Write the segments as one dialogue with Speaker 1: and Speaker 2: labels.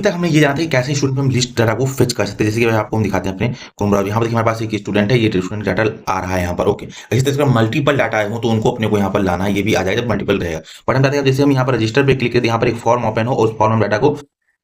Speaker 1: अभी तक हमने ये जाना था कि कैसे स्टूडेंट को हम लिस्ट डाटा को फेच कर सकते हैं। जैसे कि आपको हम दिखाते हैं अपने क्रोम ब्राउज़र। यहाँ पर देखिए हमारे पास एक स्टूडेंट है, ये स्टूडेंट डाटा आ रहा है यहाँ पर। ओके, इसी तरह से मल्टीपल डाटा आए हो तो उनको अपने को यहाँ पर लाना है, ये भी आ जाएगा जब मल्टीपल रहेगा। बट हम चाहते हैं जैसे हम यहाँ पर रजिस्टर पे क्लिक करते हैं, यहाँ पर एक फॉर्म ओपन हो और उस फॉर्म में डाटा को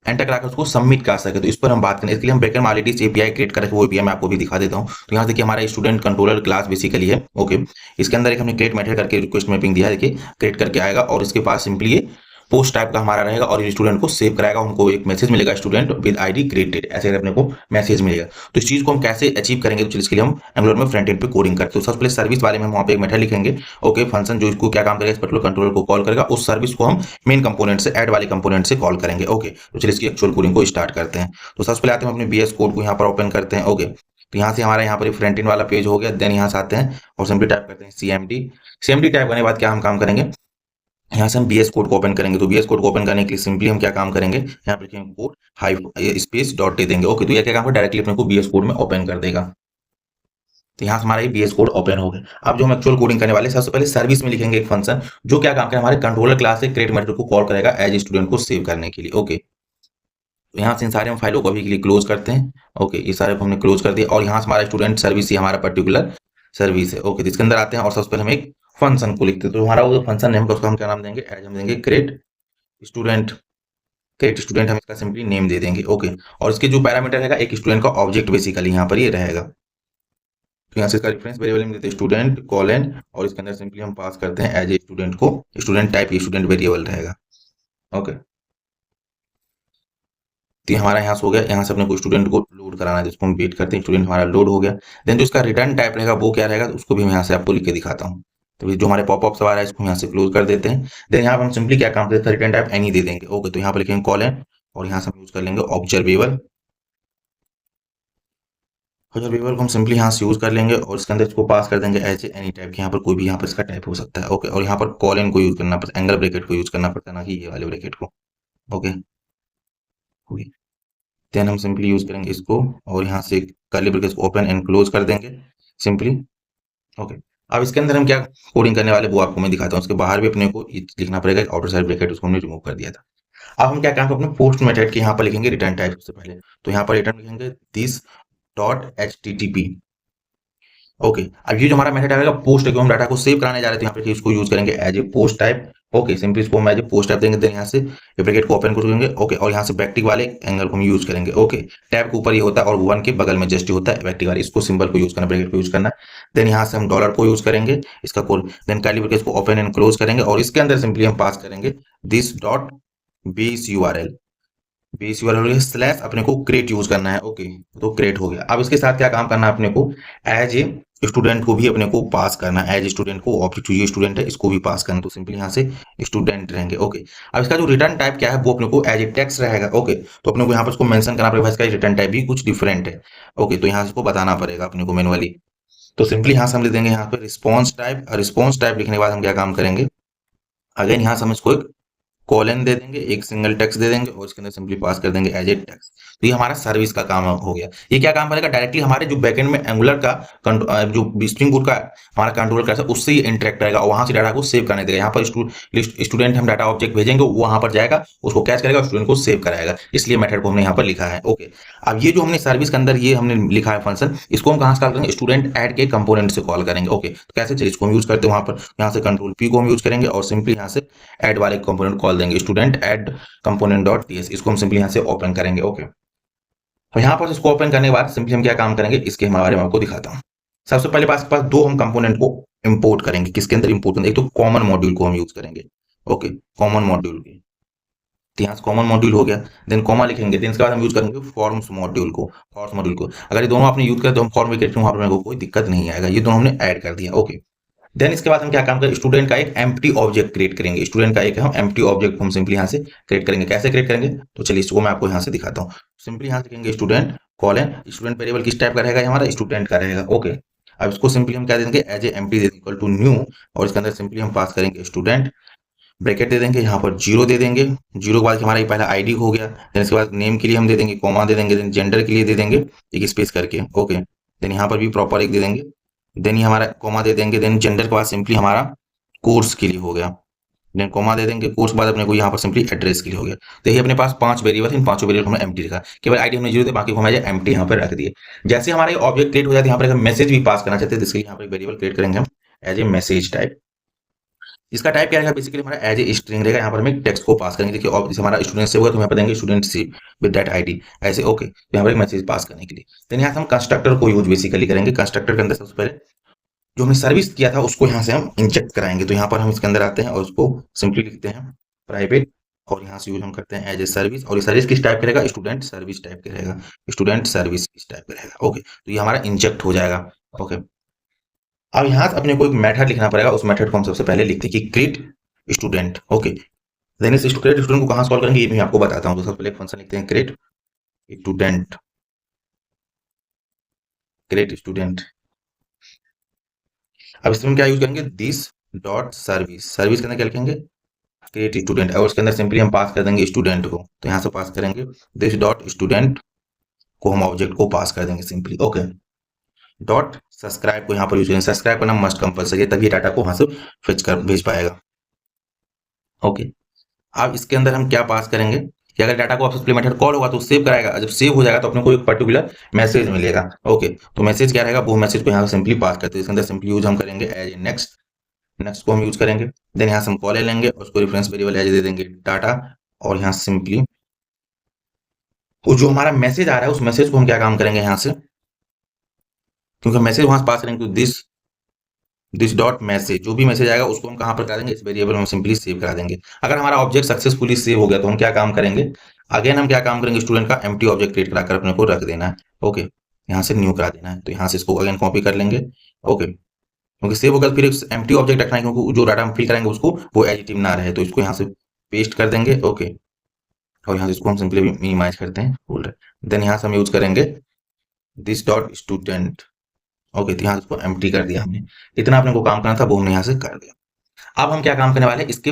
Speaker 1: एंटर कराकर उसको सबमिट कर सके, तो इस पर हम बात करें। इसके लिए हम बैकएंड ऑलरेडी एपीआई क्रिएट करके वो एपीआई मैं आपको भी दिखा देता हूँ। तो यहाँ देखिए हमारा स्टूडेंट कंट्रोलर क्लास बेसिकली है। ओके, इसके अंदर एक हमने क्रिएट मेथड करके रिक्वेस्ट मैपिंग दिया है, देखिए क्रिएट करके आएगा और इसके पास सिंपली ये पोस्ट टाइप का हमारा रहेगा और स्टूडेंट को सेव कराएगा, उनको एक मैसेज मिलेगा स्टूडेंट विद आईडी क्रिएटेड, ऐसे अपने को मैसेज मिलेगा। तो इस चीज को हम कैसे अचीव करेंगे, तो इसके लिए हम एंगुलर में फ्रंट एंड पे कोडिंग करते हैं। सबसे पहले सर्विस वाले में हम वहाँ पे एक मेथड लिखेंगे। ओके, फंक्शन जो इसको क्या काम करेगा, इस पर्टिकुलर कंट्रोलर को कॉल करेगा, उस सर्विस को हम मेन कंपोनेंट से ऐड वाले कंपोनेंट से कॉल करेंगे। ओके, तो चलिए इसकी एक्चुअल कोडिंग को स्टार्ट करते हैं। तो सबसे पहले आते हैं अपने बीएस कोड को यहाँ पर ओपन करते हैं। ओके, तो यहाँ से हमारा यहाँ पर फ्रंट एंड वाला पेज हो गया। देन यहाँ से आते हैं और सिंपली टाइप करते हैं सीएमडी टाइप करने के बाद क्या हम काम करेंगे, यहाँ से हम बीएस कोड को ओपन करेंगे। तो बीएस कोड को ओपन करने के लिए सिंपली हम क्या काम करेंगे, यहाँ पर लिखेंगे कोड हाई स्पेस डॉट दे देंगे। ओके, तो ये क्या काम डायरेक्टली अपने को बीएस कोड में ओपन कर देगा। तो यहाँ से हमारा ये बीएस कोड ओपन हो गया। अब जो हम एक्चुअल कोडिंग करने वाले, सबसे पहले सर्विस में लिखेंगे एक फंक्शन जो क्या काम करेगा, हमारे कंट्रोलर क्लास से क्रिएट मेथड को कॉल करेगा एज स्टूडेंट को सेव करने के लिए। ओके, तो यहाँ से इन सारे हम फाइलों को अभी के लिए क्लोज करते हैं। ओके, ये सारे को हमने क्लोज कर दिया और यहाँ से हमारा स्टूडेंट सर्विस ही हमारा पर्टिकुलर सर्विस है। ओके, तो इसके अंदर आते हैं और सबसे पहले हम एक फंक्शन को लिखते हैं। तो हमारा वो फंक्शन नेम का उसका हम क्या नाम देंगे, एज हम देंगे क्रिएट स्टूडेंट। क्रिएट स्टूडेंट हम इसका सिंपली नेम दे देंगे। ओके, और इसके जो पैरामीटर रहेगा एक स्टूडेंट का ऑब्जेक्ट बेसिकली यहाँ पर ये रहेगा। तो यहाँ से इसका रेफरेंस वेरिएबल हम देते हैं स्टूडेंट कॉलन और इसके अंदर सिंपली हम पास करते हैं एज ए स्टूडेंट को, स्टूडेंट टाइप स्टूडेंट वेरिएबल रहेगा। ओके, तो ये हमारा यहाँ से हो गया। यहाँ से अपने को स्टूडेंट को लोड कराना है, जिसको हम वेट करते हैं। स्टूडेंट हमारा लोड हो गया। देन जो इसका रिटर्न टाइप रहेगा वो क्या रहेगा, उसको भी मैं यहाँ से आपको लिख के दिखाता हूँ। तो जो हमारे पॉपअप आ रहा है इसको यहाँ से क्लोज कर देते हैं। देन यहाँ पर हम सिंपली क्या काम करते हैं, रिटर्न टाइप एनी दे देंगे। ओके, तो यहाँ पर लिखेंगे कॉलन और यहाँ से हम यूज कर लेंगे ऑब्जर्वेबल। ऑब्जर्वेबल को हम सिंपली यहाँ से यूज कर लेंगे और इसके अंदर इसको पास कर देंगे एज एनी टाइप की। यहाँ पर कोई भी यहाँ पर इसका टाइप हो सकता है। ओके, और यहाँ पर कॉलन को यूज करना पड़ता है, एंगल ब्रैकेट को यूज करना पड़ता है, ना कि ये वाले ब्रैकेट को। ओके, देन हम सिंपली यूज करेंगे इसको और यहाँ से कर्ली ब्रैकेट को ओपन एंड क्लोज कर देंगे सिंपली। ओके, अब इसके अंदर हम क्या कोडिंग करने वाले वो आपको मैं दिखाता हूँ। उसके बाहर भी अपने को लिखना पड़ेगा आउटर साइड ब्रैकेट, उसको हमने रिमूव कर दिया था। अब हम क्या काम अपने पोस्ट मेथड के यहाँ पर लिखेंगे रिटर्न टाइप सबसे पहले। तो यहाँ पर रिटर्न लिखेंगे दिस डॉट HTTP। ओके, अब ये जो हमारा मेथड आएगा पोस्ट है, हम डाटा को सेव कराने जा रहे थे, यहाँ पे इसको यूज करेंगे as a post type. Okay, simply इसको हम एज ए पोस्ट टाइप देंगे। देन यहाँ से ब्रैकेट को ओपन करेंगे। ओके, और यहाँ से बैकटिक वाले एंगल को हम यूज करेंगे। ओके, टैब के ऊपर ये होता है और वन के बगल में जस्ट होता है बैकटिक वाले, इसको सिंबल को यूज करना, ब्रैकेट को यूज करना। देन यहाँ से हम डॉलर को यूज करेंगे इसका कोड। देन कर्ली ब्रैकेट को ओपन एंड क्लोज करेंगे और इसके अंदर सिंपली हम पास करेंगे this dot base URL। Base URL slash अपने को क्रिएट यूज करना है। ओके, तो क्रिएट हो गया। अब इसके साथ क्या काम करना है अपने को, एज ए स्टूडेंट को भी अपने को पास करना है। एज स्टूडेंट को ऑब्जेक्ट ये स्टूडेंट है, इसको भी पास करना। तो सिंपली यहाँ से स्टूडेंट रहेंगे। ओके, अब इसका जो रिटर्न टाइप क्या है वो अपने को एज ए टेक्स्ट रहेगा। ओके, तो अपने को यहाँ पर इसको मेंशन करना पड़ेगा, इसका रिटर्न टाइप भी कुछ डिफरेंट है। ओके, तो यहाँ से इसको बताना पड़ेगा अपने को मैनुअली। तो सिंपली यहाँ से हम लिख देंगे यहाँ पे रिस्पॉन्स टाइप। रिस्पॉन्स टाइप लिखने के बाद हम क्या काम करेंगे, अगेन यहाँ से हम इसको एक कॉलन दे देंगे, एक सिंगल टेक्स्ट दे देंगे और इसके अंदर सिंपली पास कर देंगे एज ए टेक्स्ट। तो ये हमारा सर्विस का काम हो गया। ये क्या काम करेगा, डायरेक्टली हमारे जो बैकएंड में एंगुलर का जो स्प्रिंग बूट का हमारा कंट्रोल करता है उससे ये इंटरेक्ट करेगा और वहां से डाटा को सेव करने देगा। यहाँ पर स्टूडेंट हम डाटा ऑब्जेक्ट भेजेंगे, वो वहां पर जाएगा, उसको कैच करेगा, स्टूडेंट को सेव कराएगा। इसलिए मेथड को हमने यहाँ पर लिखा है। ओके, अब ये जो हमने सर्विस के अंदर ये हमने लिखा है फंक्शन, इसको हम कहाँ से कॉल करेंगे, स्टूडेंट ऐड के कंपोनेंट से कॉल करेंगे। ओके, तो कैसे चलिए इसको हम यूज करते हैं, वहां पर यहाँ से कंट्रोल P को हम यूज करेंगे और सिंपली यहाँ से ऐड वाले कंपोनेंट कॉल देंगे, student add component dot ts. इसको हम सिंपली यहाँ से ओपन करेंगे। ओके, तो यहाँ पर इसको ओपन करने के बाद सिंपली हम क्या काम करेंगे, इसके बारे में आपको दिखाता हूँ। सबसे पहले पास दो हम कंपोनेंट को इंपोर्ट करेंगे। किसके अंदर इंपोर्ट करेंगे, एक तो कॉमन मॉड्यूल को हम यूज करेंगे। ओके, कॉमन मॉड्यूल की, तो यहाँ से कॉमन मॉड्यूल हो गया। देन कॉमा लिखेंगे। देन इसके बाद हम यूज करेंगे फॉर्म्स मॉड्यूल को। फॉर्म्स मॉड्यूल को अगर ये दोनों आपने यूज किया तो हम फॉर्म में वहां पर कोई दिक्कत नहीं आएगा, ये दोनों हमने ऐड कर दिया। ओके, देन इसके बाद हम क्या काम करें, स्टूडेंट का एक एम्प्टी ऑब्जेक्ट क्रिएट करेंगे। स्टूडेंट का एक हम एम्प्टी ऑब्जेक्ट हम सिंपली यहाँ से क्रिएट करेंगे। कैसे क्रिएट करेंगे, तो चलिए इसको मैं आपको यहाँ से दिखाता हूँ। सिंपली यहाँ से लिखेंगे स्टूडेंट कॉलन, स्टूडेंट वेरिएबल किस टाइप का रहेगा, हमारा स्टूडेंट का रहेगा। ओके, अब इसको सिंपली हम क्या देंगे, as a empty equal to new और इसके अंदर सिंपली हम पास करेंगे स्टूडेंट, ब्रैकेट दे देंगे, यहाँ पर 0 दे देंगे। 0 के बाद हमारा ये पहला आईडी हो गया। देन इसके बाद नेम के लिए हम दे देंगे कॉमा दे देंगे। देन जेंडर के लिए दे देंगे एक स्पेस करके। ओके, देन यहाँ पर भी प्रॉपर एक दे देंगे। देन ये हमारा कॉमा दे देंगे। देन जेंडर के बाद सिंपली हमारा कोर्स के लिए हो गया। देन कॉमा दे देंगे, कोर्स के बाद अपने को यहाँ पर सिंपली एड्रेस के लिए हो गया। देखिए अपने पास 5 वेरिएबल, इन पांचों वेरिएबल हमने एम्प्टी रखा, केवल आईडी हमने 0 थे, बाकी को हमने एम्प्टी यहाँ पर रख दिए। जैसे हमारा ये ऑब्जेक्ट क्रिएट हो जाता है, यहाँ पर अगर मैसेज भी पास करना चाहते हैं, जिसके लिए यहाँ पर वेरिएबल क्रिएट करेंगे हम एज ए मैसेज टाइप। इसका टाइप क्या रहेगा, बेसिकली हमारा एज ए स्ट्रिंग रहेगा। यहाँ पर हम एक टेक्स्ट को पास करेंगे। देखिए जैसे हमारा स्टूडेंट से होगा तो यहाँ पर देंगे student C with that ID, ऐसे ओके। तो यहाँ पर एक मैसेज पास करने के लिए देन यहाँ से हम कंस्ट्रक्टर को यूज बेसिकली करेंगे। कंस्ट्रक्टर के अंदर सबसे पहले जो हमने सर्विस किया था उसको यहाँ से हम इंजेक्ट कराएंगे। तो यहाँ पर हम इसके अंदर आते हैं और उसको सिंपली लिखते हैं प्राइवेट, और यहाँ से यूज हम करते हैं एज ए सर्विस। और ये सर्विस किस टाइप का रहेगा, स्टूडेंट सर्विस टाइप का रहेगा, स्टूडेंट सर्विस इस टाइप का रहेगा। ओके, तो ये हमारा इंजेक्ट हो जाएगा। ओके, अब यहाँ से अपने को एक मेथड लिखना पड़ेगा। उस मेथड को हम सबसे पहले लिखते हैं कि क्रिएट स्टूडेंट। ओके, देन इस क्रिएट स्टूडेंट को कहाँ सॉल्व करेंगे ये मैं आपको बताता हूँ। तो सबसे पहले एक फंक्शन लिखते हैं क्रिएट स्टूडेंट, क्रिएट स्टूडेंट। अब इसमें क्या यूज करेंगे, दिस डॉट सर्विस, सर्विस के अंदर क्या लिखेंगे, क्रिएट स्टूडेंट, और उसके अंदर सिंपली हम पास कर देंगे स्टूडेंट को। तो यहाँ से पास करेंगे दिस डॉट स्टूडेंट को, हम ऑब्जेक्ट को पास कर देंगे सिंपली। ओके, डॉट सब्सक्राइब को यहाँ पर यूज करेंगे, सब्सक्राइब करना मस्ट कंपलसरी है, तभी डाटा को वहां से फेच कर भेज पाएगा। ओके, अब इसके अंदर हम क्या पास करेंगे कि अगर डाटा को वापस प्ले मेथड कॉल होगा तो सेव कराएगा। जब सेव हो जाएगा तो अपने को एक पर्टिकुलर मैसेज मिलेगा। ओके, तो मैसेज क्या रहेगा, वो मैसेज को यहाँ से सिंपली पास करते हैं। इसके अंदर सिंपली यूज हम करेंगे एज नेक्स्ट, नेक्स्ट को हम यूज करेंगे। देन यहाँ से हम कॉल लेंगे और उसको रेफरेंस वेरिएबल एज दे देंगे डाटा, और यहाँ सिंपली जो हमारा मैसेज आ रहा है उस मैसेज को हम क्या काम करेंगे यहाँ से, क्योंकि मैसेज वहां से पास करेंगे तो दिस डॉट मैसेज, जो भी मैसेज आएगा उसको हम कहाँ पर करा देंगे, इस वेरिएबल में सिंपली सेव करा देंगे। अगर हमारा ऑब्जेक्ट सक्सेसफुली सेव हो गया तो हम क्या काम करेंगे, अगेन हम क्या काम करेंगे, स्टूडेंट का एम्प्टी ऑब्जेक्ट क्रिएट कराकर अपने को रख देना है। ओके, यहाँ से न्यू करा देना है। तो यहाँ से इसको अगेन कॉपी कर लेंगे। ओके, क्योंकि सेव होगा फिर एम्प्टी ऑब्जेक्ट रखना है, क्योंकि जो डाटा हम फिल करेंगे उसको वो एडिटिव ना रहे। तो इसको यहाँ से पेस्ट कर देंगे। ओके, और यहाँ से इसको हम सिंपली मिनिमाइज करते हैं फोल्डर। देन यहाँ से हम यूज करेंगे दिस डॉट स्टूडेंट। ओके, तो यहाँ इसको एम्प्टी कर दिया हमने। इतना अपने को काम करना था वो हमने यहाँ से कर दिया। अब हम क्या काम करने वाले हैं, इसके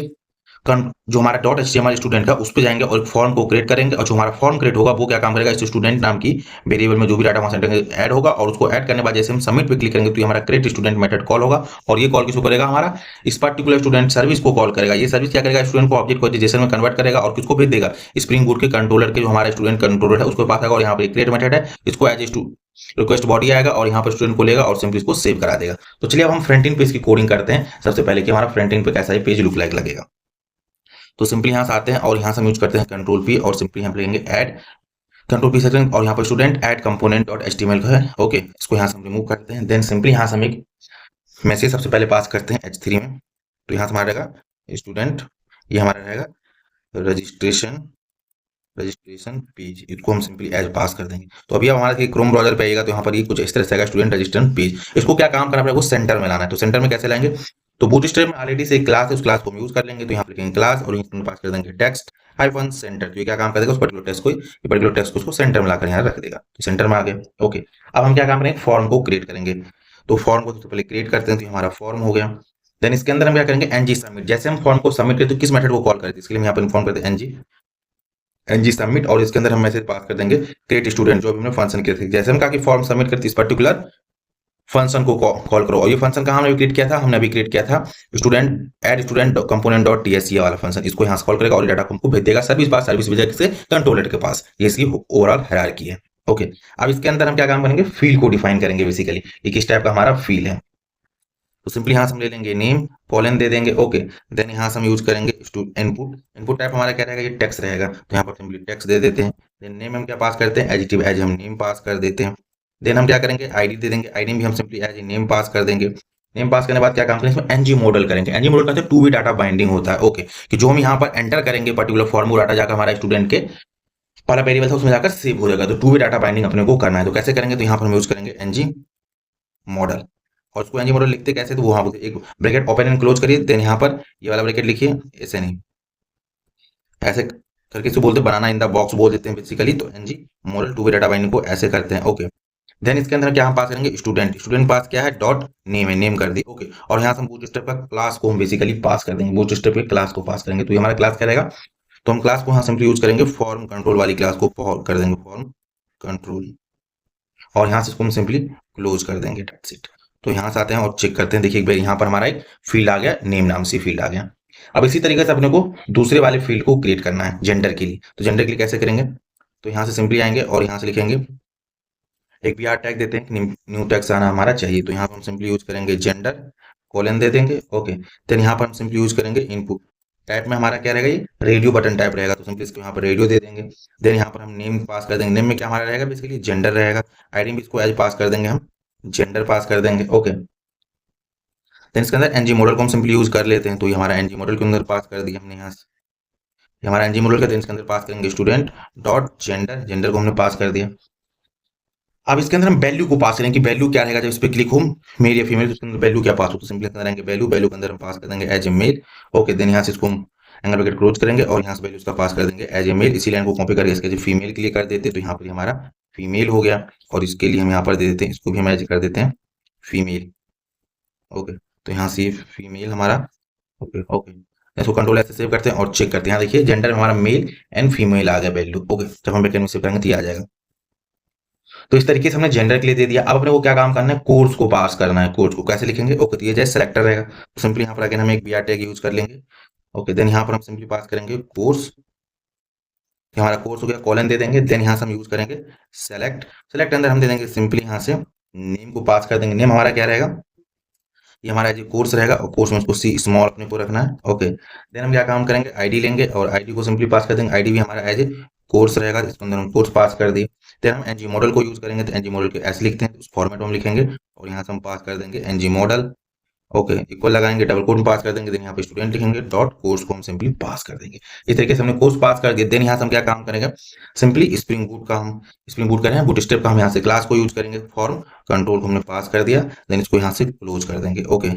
Speaker 1: जो हमारा डॉट एचटीएमएल स्टूडेंट का उस पर जाएंगे और एक फॉर्म को क्रिएट करेंगे। और जो हमारा फॉर्म क्रिएट होगा वो क्या काम करेगा, इस स्टूडेंट नाम की वेरिएबल में जो भी डाटा वहां से ऐड होगा, और उसको ऐड करने के बाद जैसे हम सबमिट पे क्लिक करेंगे तो ये हमारा क्रिएट स्टूडेंट मेथड कॉल होगा। और ये कॉल किसको करेगा, हमारा इस पर्टिकुलर स्टूडेंट सर्विस को कॉल करेगा। ये सर्विस क्या करेगा, स्टूडेंट को ऑब्जेक्ट को जेसन में कन्वर्ट करेगा और किसको भेज देगा, स्प्रिंग बूट के कंट्रोलर के, जो हमारा स्टूडेंट कंट्रोलर है उसको पास आएगा। और यहाँ पे क्रिएट मेथड है, इसको एज रिक्वेस्ट बॉडी आएगा और यहाँ पर स्टूडेंट को लेगा और सिंपली इसको सेव करा देगा। तो चलिए अब हम फ्रंट एंड पेज की कोडिंग करते हैं। सबसे पहले कि हमारा फ्रंट एंड पे कैसा पेज लुक लाइक लगेगा। तो सिंपली यहाँ से आते हैं और यहाँ से हम यूज करते हैं कंट्रोल पी, और सिंपली हम लेंगे ऐड कंट्रोल पी सेक्शन, और यहाँ पर student add component dot HTML का है। ओके, इसको यहाँ से हम रिमूव करते हैं। देन सिंपली यहाँ से हम एक मैसेज सबसे पहले पास करते हैं H3 में। तो यहाँ से हमारा रहेगा स्टूडेंट, ये हमारा रहेगा रजिस्ट्रेशन पेज, इसको हम सिंपली एज पास कर देंगे। तो अभी हमारा क्रोम ब्राउजर पे आएगा तो यहाँ पर ये कुछ इस तरह से आएगा स्टूडेंट रजिस्ट्रेशन पेज। इसको क्या काम करना पड़ेगा, सेंटर में लाना है। तो सेंटर में कैसे लाएंगे, तो बूटस्ट्रैप में ऑलरेडी से एक क्लास है, उस क्लास को हम यूज कर लेंगे। तो यहाँ पर लिखेंगे क्लास और इसमें पास कर देंगे टेक्स्ट हाइफन सेंटर। तो ये क्या काम करेगा, उस पर्टिकुलर टेक्स्ट को, ये पर्टिकुलर टेक्स्ट को उसको सेंटर में लाकर यहाँ रख देगा। तो सेंटर में आ गया। ओके, अब हम क्या काम करेंगे, फॉर्म को क्रिएट करेंगे। तो फॉर्म को सबसे पहले क्रिएट करते हैं, तो हमारा फॉर्म हो गया। देन इसके अंदर हम क्या करेंगे, एनजी सबमिट। जैसे हम फॉर्म को सबमिट करें तो किस मेथड को कॉल करें, इसके लिए हम यहाँ पर इन्फॉर्म करते हैं एनजी सबमिट, और इसके अंदर हम मैसेज पास कर देंगे क्रिएट स्टूडेंट, जो भी हमने फंक्शन किया था। जैसे हम कहा कि फॉर्म सबमिट करते इस पर्टिकुलर फंक्शन को कॉल करो। और ये फंक्शन कहाँ हमने क्रिएट किया था, हमने अभी क्रिएट किया था student add student component dot TSC वाला फंक्शन। इसको यहाँ से कॉल करेगा और डाटा को हमको भेज देगा सर्विस पास, सर्विस भेजेगा से कंट्रोलर के पास। ये इसकी ओवरऑल हायरार्की है। ओके, अब इसके अंदर हम क्या काम करेंगे, फील्ड को डिफाइन करेंगे। बेसिकली ये किस टाइप का हमारा फील्ड है। तो सिंपली यहाँ से हम ले लेंगे नेम कॉलन दे देंगे। ओके, देन यहाँ से हम यूज करेंगे इनपुट टाइप हमारा क्या रहेगा, ये टेक्स्ट रहेगा। तो यहाँ पर सिंपली टेक्स्ट दे देते हैं। देन नेम हम क्या पास करते हैं, एडिटिव एज हम नेम पास कर देते हैं। देन हम क्या करेंगे, आईडी दे देंगे। आईडी भी हम सिंपली एज नेम पास कर देंगे। नेम पास करने के बाद क्या काम करेंगे, इसमें एनजी मॉडल करेंगे। एनजी मॉडल करते हैं 2 वे डाटा बाइंडिंग होता है। ओके, कि जो हम यहाँ पर एंटर करेंगे पर्टिकुलर फॉर्मूला डाटा जाकर हमारा स्टूडेंट के वाला वेरिएबल था उसमें जाकर सेव हो जाएगा। तो 2 वे डाटा बाइंडिंग अपने को करना है। तो कैसे करेंगे, तो यहाँ पर हम यूज करेंगे एनजी मॉडल, और उसको एनजी मॉडल लिखते कैसे, तो वो वहां एक ब्रैकेट ओपन एंड क्लोज करिए। देन यहाँ पर ये वाला ब्रैकेट लिखिए, ऐसे नहीं ऐसे करके इसको बोलते बनाना इन द बॉक्स बोल देते हैं बेसिकली। तो ng model 2 way data binding को ऐसे करते हैं। ओके, देन इसके अंदर क्या हम पास करेंगे, स्टूडेंट पास क्या है, डॉट नेम है, नेम कर दी। ओके, और यहाँ से हम बूटस्ट्रैप का क्लास को हम बेसिकली पास कर देंगे, बूटस्ट्रैप के क्लास को पास करेंगे। तो ये हमारा क्लास क्या रहेगा, तो हम क्लास को यहाँ सिंपली यूज करेंगे फॉर्म कंट्रोल वाली क्लास को कर देंगे फॉर्म कंट्रोल, और यहाँ से इसको हम सिंपली क्लोज कर देंगे। That's it. तो यहाँ से आते हैं और चेक करते हैं। देखिए यहाँ पर हमारा एक फील्ड आ गया, नेम नाम से फील्ड आ गया। अब इसी तरीके से अपने को दूसरे वाले फील्ड को क्रिएट करना है जेंडर के लिए। तो जेंडर के लिए कैसे करेंगे, तो यहाँ से सिंपली आएंगे और यहाँ से लिखेंगे एक भी आर टैग देते हैं, न्यू टैग्स आना हमारा चाहिए, तो यहाँ पर हम सिंपली यूज करेंगे जेंडर कोलन दे देंगे। ओके, देन यहाँ पर हम सिंपली यूज करेंगे इनपुट टाइप में हमारा क्या रहेगा, ये रेडियो बटन टाइप रहेगा, तो सिंपली इसको यहाँ पर रेडियो दे देंगे। देन यहाँ पर हम नेम पास कर देंगे, नेम में क्या हमारा रहेगा बेसिकली जेंडर रहेगा। आईडी में इसको एज पास कर देंगे, हम जेंडर पास कर देंगे। ओके, देन इसके अंदर एनजी मॉडल को हम सिंपली यूज कर लेते हैं, तो ये हमारा एनजी मॉडल के अंदर पास कर दिया हमने यहाँ से, ये हमारा एनजी मॉडल का। देन इसके अंदर पास करेंगे स्टूडेंट डॉट जेंडर, जेंडर को हमने पास कर दिया। अब इसके अंदर हम वैल्यू को पास करेंगे कि वैल्यू क्या रहेगा जब इस पर क्लिक हो मेल या फीमेल, तो इसके अंदर वैल्यू क्या पास हो, तो सिंपली अंदर आएंगे वैल्यू, वैल्यू के अंदर हम पास कर देंगे as a mail. Okay, then यहाँ से इसको हम एंगल ब्रैकेट क्लोज करेंगे और यहाँ से वैल्यू इसका पास कर देंगे एज ए मेल। इसी लाइन को कॉपी करके इसके फीमेल के लिए कर देते हैं, तो यहाँ पर हमारा फीमेल हो गया, और इसके लिए हम यहाँ पर दे देते हैं, इसको भी हम एज कर देते हैं फीमेल। ओके, तो यहाँ से फीमेल हमारा। ओके ओके, इसको कंट्रोल ऐसे सेव करते हैं और चेक करते हैं। यहाँ देखिए जेंडर में हमारा मेल एंड फीमेल आ गया वैल्यू। ओके, जब हम बैकएंड में सेव करेंगे तो ये आ जाएगा। तो इस तरीके से हमने जेंडर के लिए दे दिया। अब अपने को क्या काम करना है, कोर्स को पास करना है। कोर्स को कैसे लिखेंगे, ओके, तो ये जैसे सेलेक्टर रहेगा, तो सिंपली यहाँ पर अगेन हम एक br टैग यूज कर लेंगे। ओके, देन यहाँ पर हम सिंपली पास करेंगे कोर्स, हमारा कोर्स हो गया, कॉलन दे देंगे। देन यहाँ से हम यूज करेंगे सेलेक्ट, सेलेक्ट अंदर हम दे देंगे सिंपली यहाँ से नेम को पास कर देंगे। नेम हमारा क्या रहेगा, ये हमारा जो कोर्स रहेगा, और कोर्स में उसको सी स्मॉल अपने को रखना है। ओके, देन हम क्या काम करेंगे, आईडी लेंगे और आईडी को सिंपली पास कर देंगे। आईडी भी हमारा एज ए कोर्स रहेगा, इसके अंदर हम कोर्स पास कर दिए। देन हम एनजी मॉडल को यूज करेंगे, तो एनजी मॉडल को ऐसे लिखते हैं, उस फॉर्मेट में हम लिखेंगे और यहाँ से हम पास कर देंगे एनजी मॉडल। ओके, इक्वल लगाएंगे, डबल कोट में पास कर देंगे। देन यहाँ पे स्टूडेंट लिखेंगे, डॉट कोर्स को हम सिंपली पास कर देंगे। इस तरीके से हमने कोर्स पास कर दिया। देन यहाँ से हम क्या काम करेंगे, सिंपली स्प्रिंग बूट का हम स्प्रिंग बूट करें, बूट स्टेप का हम यहाँ से क्लास को यूज करेंगे, फॉर्म कंट्रोल को हमने पास कर दिया। देन इसको यहाँ से क्लोज कर देंगे। ओके,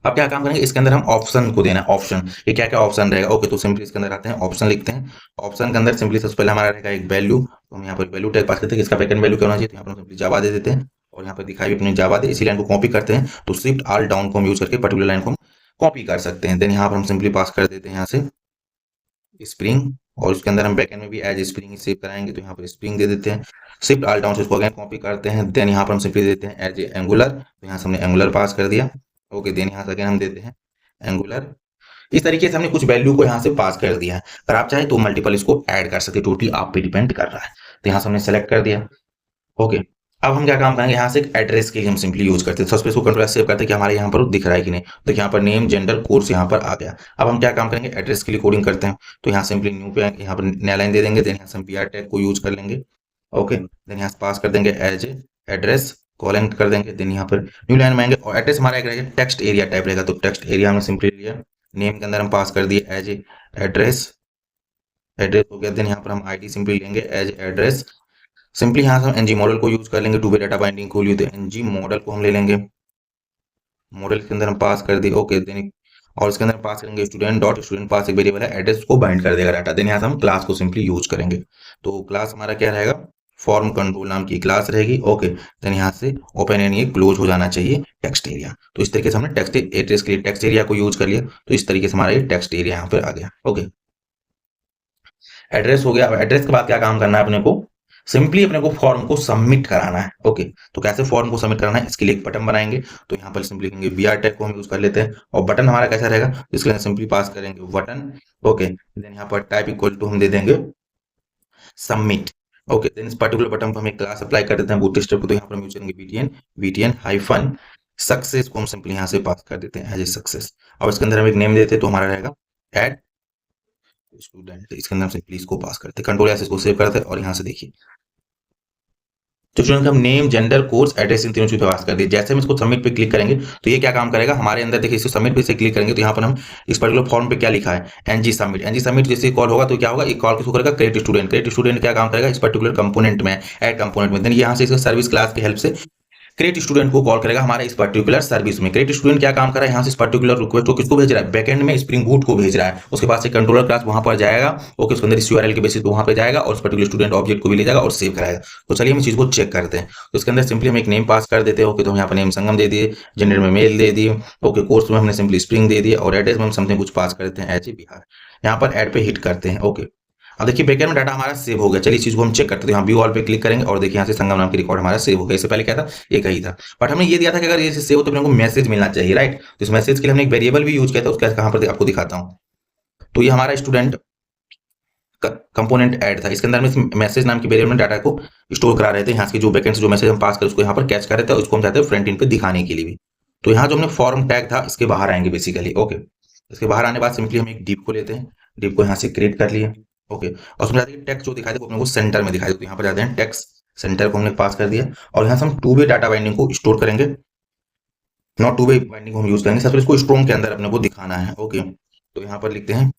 Speaker 1: अब क्या काम करेंगे, इसके अंदर हम ऑप्शन को देना है। ऑप्शन, ये क्या क्या ऑप्शन रहेगा। ओके, तो सिंपली इसके अंदर आते हैं, ऑप्शन लिखते हैं। ऑप्शन के अंदर सिंपली सबसे पहले हमारा रहेगा एक वैल्यू, तो हम यहाँ पर वैल्यू टैग पास करते हैं, इसका बैकएंड वैल्यू क्या होना चाहिए, तो यहाँ पर हम सिंपली जावा दे देते हैं और यहाँ पर दिखाई भी अपनी जावा दे। इसी लाइन को कॉपी करते हैं, तो शिफ्ट आल डाउन को हम यूज करके पर्टिकुलर लाइन को हम कॉपी कर सकते हैं। देन यहाँ पर हम सिंपली पास कर देते हैं यहाँ से स्प्रिंग, और उसके अंदर हम बैकएंड में भी एज स्प्रिंग सेव कराएंगे, तो यहाँ पर स्प्रिंग दे देते हैं। शिफ्ट आल डाउन से इसको अगेन कॉपी करते हैं। देन यहाँ पर हम सिंपली देते हैं एज एंगुलर, तो यहाँ से हमने एंगुलर पास कर दिया। ओके, देन यहाँ से अगेन हम देते हैं एंगुलर। इस तरीके से हमने कुछ वैल्यू को यहाँ से पास कर दिया है। अगर आप चाहें तो मल्टीपल इसको ऐड कर सकते हैं, टोटली आप पे डिपेंड कर रहा है। तो यहाँ से हमने सेलेक्ट कर दिया। ओके, अब हम क्या काम करेंगे, यहाँ से एक एड्रेस के लिए हम सिंपली यूज करते हैं। सबसे इसको कंट्रोल सेव करते हैं कि हमारे यहाँ पर दिख रहा है कि नहीं, तो यहाँ पर नेम जेंडर कोर्स यहाँ पर आ गया। अब हम क्या काम करेंगे, एड्रेस के लिए कोडिंग करते हैं, तो यहाँ सिंपली न्यू पे यहाँ पर नया लाइन दे देंगे। देन यहाँ से हम br टैग को यूज कर लेंगे। ओके, देन यहाँ से पास कर देंगे एज एड्रेस, कॉलन कर देंगे। देन यहाँ पर न्यू लाइन में आएंगे और एड्रेस हमारा एक रहेगा टेक्स्ट एरिया टाइप रहेगा, तो टेक्स्ट एरिया हमने सिंपली लिया। नेम के अंदर हम पास कर दिए एज एड्रेस, एड्रेस हो गया। देन यहाँ पर हम आईडी सिंपली लेंगे एज एड्रेस। सिंपली यहाँ से हम एनजी मॉडल को यूज कर लेंगे, टू वे डाटा बाइंडिंग खोलिए, तो एनजी मॉडल को हम ले लेंगे, मॉडल के अंदर हम पास कर दिए। ओके, देन और इसके अंदर पास करेंगे स्टूडेंट डॉट स्टूडेंट पास एक वेरिएबल है, एड्रेस को बाइंड कर देगा डाटा। देन यहाँ से हम क्लास को सिंपली यूज करेंगे, तो क्लास हमारा क्या रहेगा, फॉर्म कंट्रोल नाम की क्लास रहेगी। ओके, देन यहाँ से ओपन एंड ये क्लोज हो जाना चाहिए टेक्स्ट एरिया। तो इस तरीके से हमने टेक्स्ट एड्रेस के लिए टेक्स्ट एरिया को यूज कर लिया, तो इस तरीके से हमारा ये टेक्स्ट एरिया यहाँ पर आ गया। ओके, एड्रेस हो गया। अब एड्रेस के बाद क्या काम करना है अपने को, सिंपली अपने को फॉर्म को सबमिट कराना है। ओके, तो कैसे फॉर्म को सबमिट कराना है, इसके लिए एक बटन बनाएंगे, तो यहाँ पर सिंपली लिखेंगे br टैग को हम यूज कर लेते हैं। और बटन हमारा कैसा रहेगा, इसके लिए सिंपली पास करेंगे बटन। ओके, देन यहाँ पर टाइप इक्वल टू हम दे देंगे सबमिट। ओके, देन इस पर्टिकुलर बटन पर हम एक क्लास अप्लाई कर देते हैं बूटस्ट्रैप को, तो यहाँ पर हम यूज करेंगे btn हाइफन सक्सेस को हम सिंपली यहाँ से पास कर देते हैं एज ए सक्सेस। और इसके अंदर हम एक नेम देते हैं, तो हमारा रहेगा एड स्टूडेंट। इसके अंदर हम सिंपली इसको पास करते हैं, कंट्रोल ऐसे इसको सेव करते हैं और यहाँ से देखिए तो स्टूडेंट हम name gender course address in तीनों चीजों पास कर दिए। जैसे हम इसको सबमिट पे क्लिक करेंगे तो ये क्या काम करेगा हमारे अंदर, देखिए इसको सबमिट पे से क्लिक करेंगे तो यहाँ पर हम इस पर्टिकुलर फॉर्म पे क्या लिखा है एनजी सबमिट। एनजी सबमिट जैसे कॉल होगा तो क्या होगा, एक कॉल किसको करेगा, क्रिएट स्टूडेंट। क्रिएट स्टूडेंट क्या काम करेगा, इस पर्टिकुलर कंपोनेंट में ऐड कंपोनेंट में, देन यहाँ से इसका सर्विस क्लास की हेल्प से क्रिएट स्टूडेंट को कॉल करेगा हमारे इस पर्टिकुलर सर्विस में। क्रिएट स्टूडेंट क्या काम कर रहा है, यहाँ से इस पर्टिकुलर रिक्वेस्ट को किसको भेज रहा है, बैकएंड में स्प्रिंग बूट को भेज रहा है। उसके पास एक कंट्रोलर क्लास वहां पर जाएगा, ओके, उसके अंदर इस यूआरएल के बेसिस पे वहां पे जाएगा और उस पर्टिकुलर स्टूडेंट ऑब्जेक्ट को भी ले जाएगा और सेव कराएगा। तो चलिए हम इस चीज को चेक करते हैं। तो इसके अंदर सिंपली हम एक नेम पास कर देते हैं। ओके, तो यहाँ पर नेम संगम दे दिए, जेंडर में मेल दे दिए, ओके, कोर्स में हमने सिंपली स्प्रिंग दे दिए और एड्रेस में हम समथिंग कुछ पास करते हैं एच बिहार। यहाँ पर एड पे हिट करते हैं। ओके, अब देखिए बैकएंड में डाटा हमारा सेव हो गया। चलिए इस चीज को हम चेक करते हैं। तो यहाँ व्यू ऑल पे क्लिक करेंगे और देखिए यहाँ से संगम नाम की रिकॉर्ड हमारा सेव हो गया। इससे पहले क्या था, एक ही था, बट हमने ये दिया था कि अगर ये सेव हो तो अपने को मैसेज मिलना चाहिए, राइट। तो इस मैसेज के लिए हमने एक वेरिएबल भी यूज किया था, उसका कहाँ पर आपको दिखाता हूँ। तो ये हमारा स्टूडेंट कंपोनेंट ऐड था। इसके अंदर हम मैसेज नाम की वेरिएबल में डाटा को स्टोर करा रहे थे। यहाँ के जो बैकएंड से जो मैसेज हम पास करें उसको यहाँ पर कैच कर रहे थे, और उसको हम चाहते हैं फ्रंट एंड पे दिखाने के लिए भी। तो यहाँ जो हमने फॉर्म टैग था इसके बाहर आएंगे बेसिकली। ओके, इसके बाहर आने के बाद सिंपली हम एक डिव को लेते हैं, डिव को यहाँ से क्रिएट कर लिए। ओके, और उसमें जाते हैं टेक्स्ट जो दिखाई दे वो अपने को सेंटर में दिखाई दे। तो यहाँ पर जाते हैं टेक्स्ट सेंटर को हमने पास कर दिया, और यहाँ से हम टू वे डाटा बाइंडिंग को स्टोर करेंगे। नॉट टू वे बाइंडिंग को हम यूज करेंगे, सबसे पहले इसको स्ट्रॉन्ग के अंदर अपने को दिखाना है। ओके, तो यहाँ पर लिखते हैं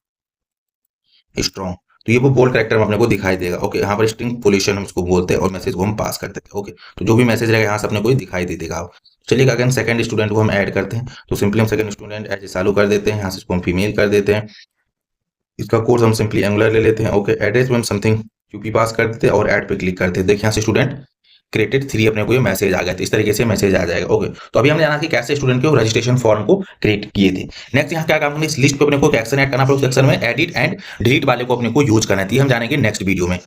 Speaker 1: स्ट्रॉन्ग, तो ये वो बोल्ड कैरेक्टर में अपने को दिखाई देगा। ओके, यहाँ पर स्ट्रिंग पोजीशन हम इसको बोलते हैं, और मैसेज को हम पास करते हैं। ओके, तो जो भी मैसेज रहेगा यहाँ से अपने को दिखाई दे देगा। चलिए अगेन सेकंड स्टूडेंट को हम ऐड करते हैं। तो सिंपली हम सेकंड स्टूडेंट ऐसे चालू कर देते हैं, यहाँ से इसको हम फीमेल कर देते हैं। इसका कोर्स हम सिंपली एंगुलर ले लेते हैं। ओके, एड्रेस में हम समथिंग यूपी पास कर देते हैं और ऐड पे क्लिक करते हैं। देखिए यहाँ से स्टूडेंट क्रिएटेड 3 अपने को ये मैसेज आ गया। तो इस तरीके से मैसेज आ जाएगा। ओके, तो अभी हमने जाना कि कैसे स्टूडेंट के रजिस्ट्रेशन फॉर्म को क्रिएट किए थे। नेक्स्ट यहाँ क्या काम है, इस लिस्ट पे अपने को एक्शन ऐड करना पड़ेगा। उस एक्शन में एडिट एंड डिलीट वाले को अपने को यूज करना है। हम जानेंगे नेक्स्ट वीडियो में।